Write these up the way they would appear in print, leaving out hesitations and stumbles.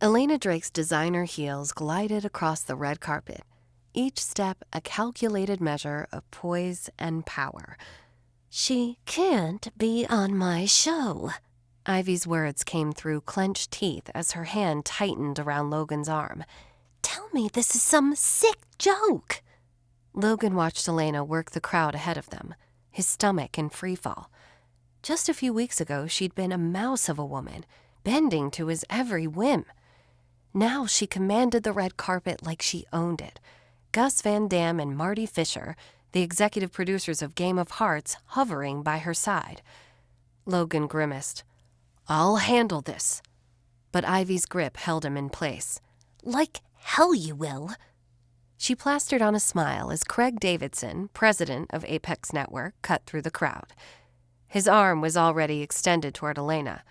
Elena Drake's designer heels glided across the red carpet, each step a calculated measure of poise and power. "She can't be on my show." Ivy's words came through clenched teeth as her hand tightened around Logan's arm. "Tell me this is some sick joke." Logan watched Elena work the crowd ahead of them, his stomach in freefall. Just a few weeks ago, she'd been a mouse of a woman, bending to his every whim. Now she commanded the red carpet like she owned it. Gus Van Damme and Marty Fisher, the executive producers of Game of Hearts, hovering by her side. Logan grimaced. "I'll handle this." But Ivy's grip held him in place. "Like hell you will." She plastered on a smile as Craig Davidson, president of Apex Network, cut through the crowd. His arm was already extended toward Elena.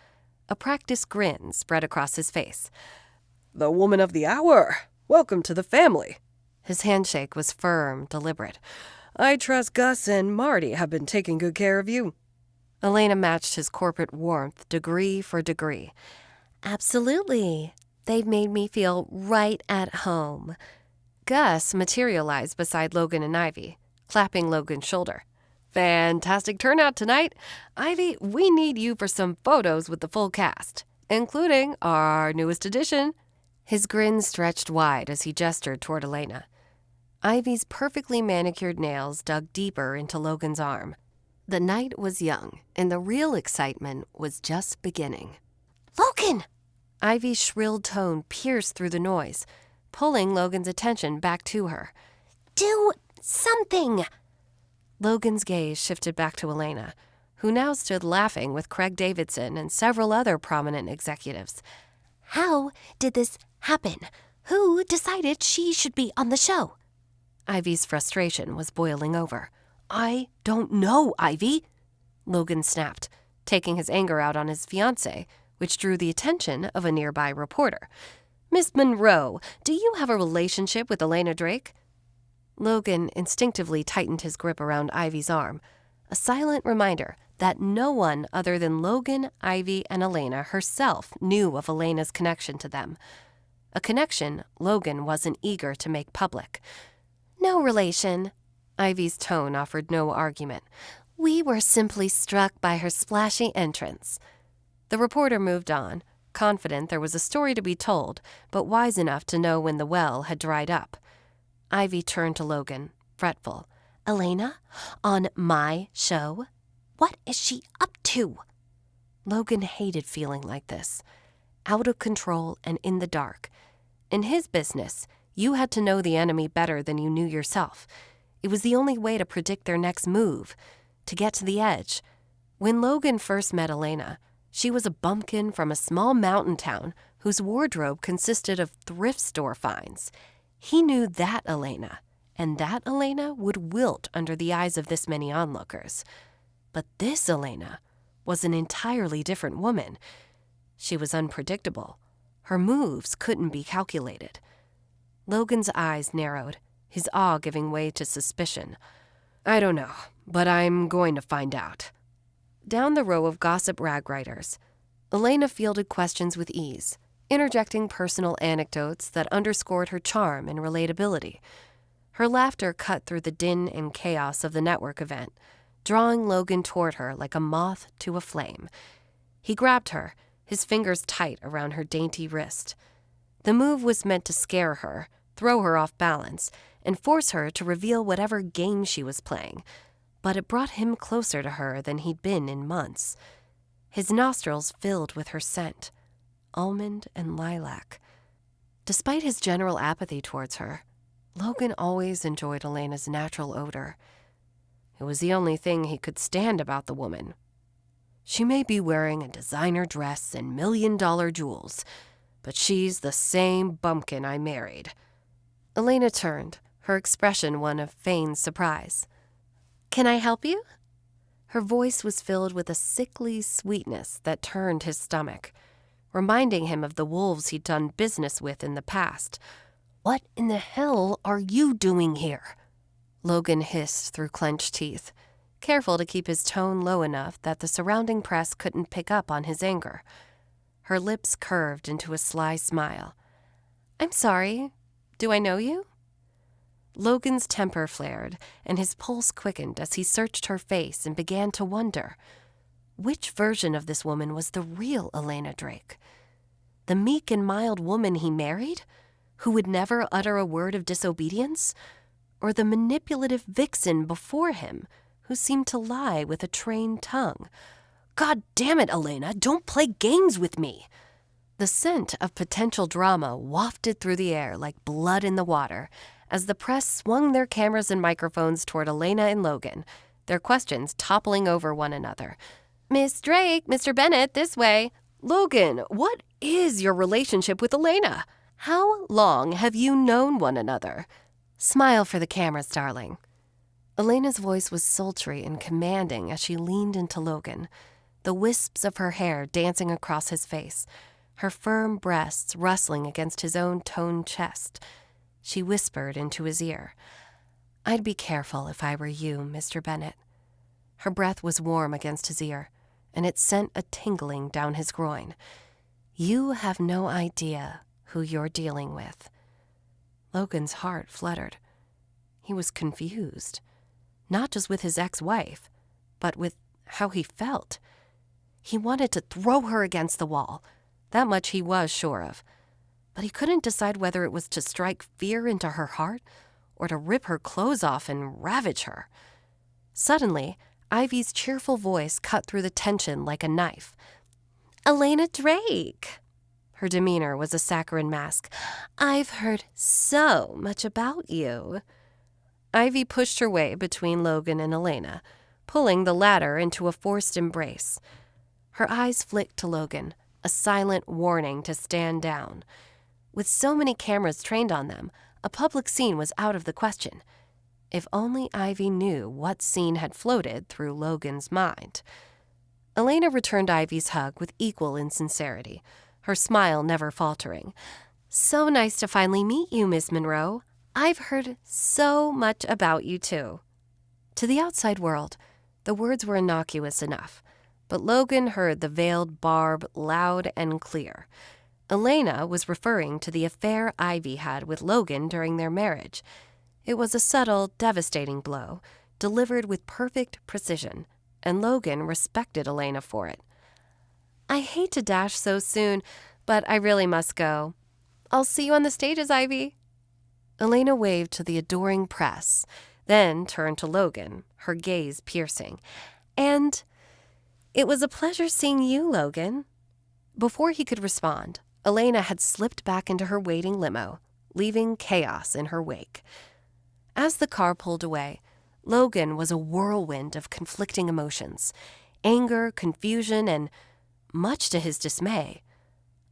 A practiced grin spread across his face. "The woman of the hour. Welcome to the family." His handshake was firm, deliberate. "I trust Gus and Marty have been taking good care of you." Elena matched his corporate warmth degree for degree. "Absolutely. They've made me feel right at home." Gus materialized beside Logan and Ivy, clapping Logan's shoulder. "Fantastic turnout tonight. Ivy, we need you for some photos with the full cast, including our newest addition." His grin stretched wide as he gestured toward Elena. Ivy's perfectly manicured nails dug deeper into Logan's arm. The night was young, and the real excitement was just beginning. "Logan!" Ivy's shrill tone pierced through the noise, pulling Logan's attention back to her. "Do something!" Logan's gaze shifted back to Elena, who now stood laughing with Craig Davidson and several other prominent executives. "How did this happen? Who decided she should be on the show?" Ivy's frustration was boiling over. "I don't know, Ivy," Logan snapped, taking his anger out on his fiancée, which drew the attention of a nearby reporter. "Miss Monroe, do you have a relationship with Elena Drake?" Logan instinctively tightened his grip around Ivy's arm, a silent reminder that no one other than Logan, Ivy, and Elena herself knew of Elena's connection to them. A connection Logan wasn't eager to make public. "No relation." Ivy's tone offered no argument. "We were simply struck by her splashy entrance." The reporter moved on, confident there was a story to be told, but wise enough to know when the well had dried up. Ivy turned to Logan, fretful. "Elena? On my show? What is she up to?" Logan hated feeling like this, out of control and in the dark. In his business, you had to know the enemy better than you knew yourself. It was the only way to predict their next move, to get to the edge. When Logan first met Elena, she was a bumpkin from a small mountain town whose wardrobe consisted of thrift store finds. He knew that Elena, and that Elena would wilt under the eyes of this many onlookers. But this Elena was an entirely different woman. She was unpredictable. Her moves couldn't be calculated. Logan's eyes narrowed, his awe giving way to suspicion. "I don't know, but I'm going to find out." Down the row of gossip rag writers, Elena fielded questions with ease, interjecting personal anecdotes that underscored her charm and relatability. Her laughter cut through the din and chaos of the network event, drawing Logan toward her like a moth to a flame. He grabbed her, his fingers tight around her dainty wrist. The move was meant to scare her, throw her off balance, and force her to reveal whatever game she was playing, but it brought him closer to her than he'd been in months. His nostrils filled with her scent, almond and lilac. Despite his general apathy towards her, Logan always enjoyed Elena's natural odor. It was the only thing he could stand about the woman. She may be wearing a designer dress and $1,000,000 jewels, but she's the same bumpkin I married. Elena turned, her expression one of feigned surprise. "Can I help you?" Her voice was filled with a sickly sweetness that turned his stomach, reminding him of the wolves he'd done business with in the past. "What in the hell are you doing here?" Logan hissed through clenched teeth, careful to keep his tone low enough that the surrounding press couldn't pick up on his anger. Her lips curved into a sly smile. "I'm sorry. Do I know you?" Logan's temper flared, and his pulse quickened as he searched her face and began to wonder, which version of this woman was the real Elena Drake? The meek and mild woman he married, who would never utter a word of disobedience? Or the manipulative vixen before him, who seemed to lie with a trained tongue? "God damn it, Elena, don't play games with me!" The scent of potential drama wafted through the air like blood in the water as the press swung their cameras and microphones toward Elena and Logan, their questions toppling over one another. "Miss Drake, Mr. Bennett, this way." "Logan, what is your relationship with Elena? How long have you known one another?" "Smile for the cameras, darling." Elena's voice was sultry and commanding as she leaned into Logan, the wisps of her hair dancing across his face, her firm breasts rustling against his own toned chest. She whispered into his ear, "I'd be careful if I were you, Mr. Bennett." Her breath was warm against his ear, and it sent a tingling down his groin. "You have no idea who you're dealing with." Logan's heart fluttered. He was confused, not just with his ex-wife, but with how he felt. He wanted to throw her against the wall. That much he was sure of. But he couldn't decide whether it was to strike fear into her heart or to rip her clothes off and ravage her. Suddenly, Ivy's cheerful voice cut through the tension like a knife. "Elena Drake." Her demeanor was a saccharine mask. "I've heard so much about you." Ivy pushed her way between Logan and Elena, pulling the latter into a forced embrace. Her eyes flicked to Logan, a silent warning to stand down. With so many cameras trained on them, a public scene was out of the question. If only Ivy knew what scene had floated through Logan's mind. Elena returned Ivy's hug with equal insincerity, her smile never faltering. "So nice to finally meet you, Miss Monroe. I've heard so much about you, too." To the outside world, the words were innocuous enough, but Logan heard the veiled barb loud and clear. Elena was referring to the affair Ivy had with Logan during their marriage. It was a subtle, devastating blow, delivered with perfect precision, and Logan respected Elena for it. "I hate to dash so soon, but I really must go. I'll see you on the stages, Ivy." Elena waved to the adoring press, then turned to Logan, her gaze piercing. "And it was a pleasure seeing you, Logan." Before he could respond, Elena had slipped back into her waiting limo, leaving chaos in her wake. As the car pulled away, Logan was a whirlwind of conflicting emotions, anger, confusion, and, much to his dismay,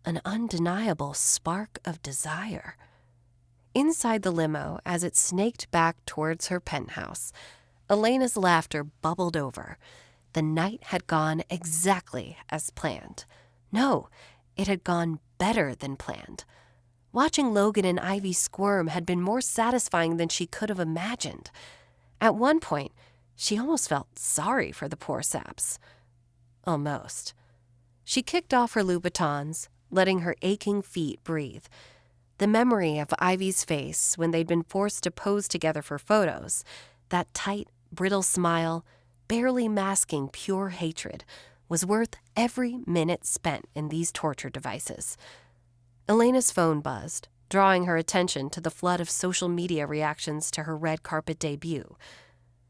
an undeniable spark of desire. Inside the limo, as it snaked back towards her penthouse, Elena's laughter bubbled over. The night had gone exactly as planned. No, it had gone better than planned. Watching Logan and Ivy squirm had been more satisfying than she could have imagined. At one point, she almost felt sorry for the poor saps. Almost. She kicked off her Louboutins, letting her aching feet breathe. The memory of Ivy's face when they'd been forced to pose together for photos, that tight, brittle smile, barely masking pure hatred, was worth every minute spent in these torture devices. Elena's phone buzzed, drawing her attention to the flood of social media reactions to her red carpet debut.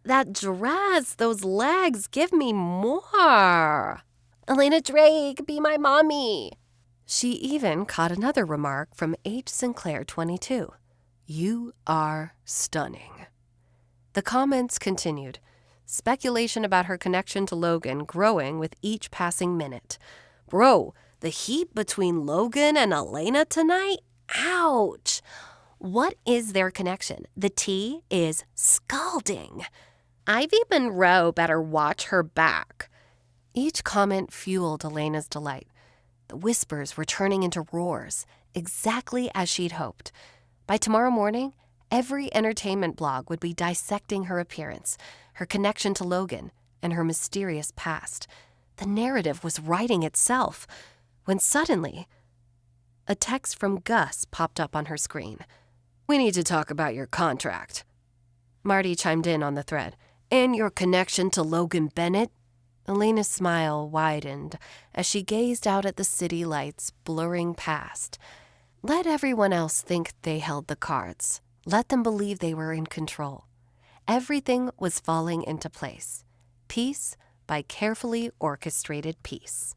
"That dress, those legs, give me more. Elena Drake, be my mommy." She even caught another remark from H. Sinclair 22. "You are stunning." The comments continued, speculation about her connection to Logan growing with each passing minute. "Bro, the heat between Logan and Elena tonight? Ouch! What is their connection? The tea is scalding. Ivy Monroe better watch her back." Each comment fueled Elena's delight. The whispers were turning into roars, exactly as she'd hoped. By tomorrow morning, every entertainment blog would be dissecting her appearance, her connection to Logan, and her mysterious past. The narrative was writing itself. when suddenly a text from Gus popped up on her screen. "We need to talk about your contract." Marty chimed in on the thread. "And your connection to Logan Bennett." Elena's smile widened as she gazed out at the city lights blurring past. Let everyone else think they held the cards. Let them believe they were in control. Everything was falling into place, piece by carefully orchestrated piece.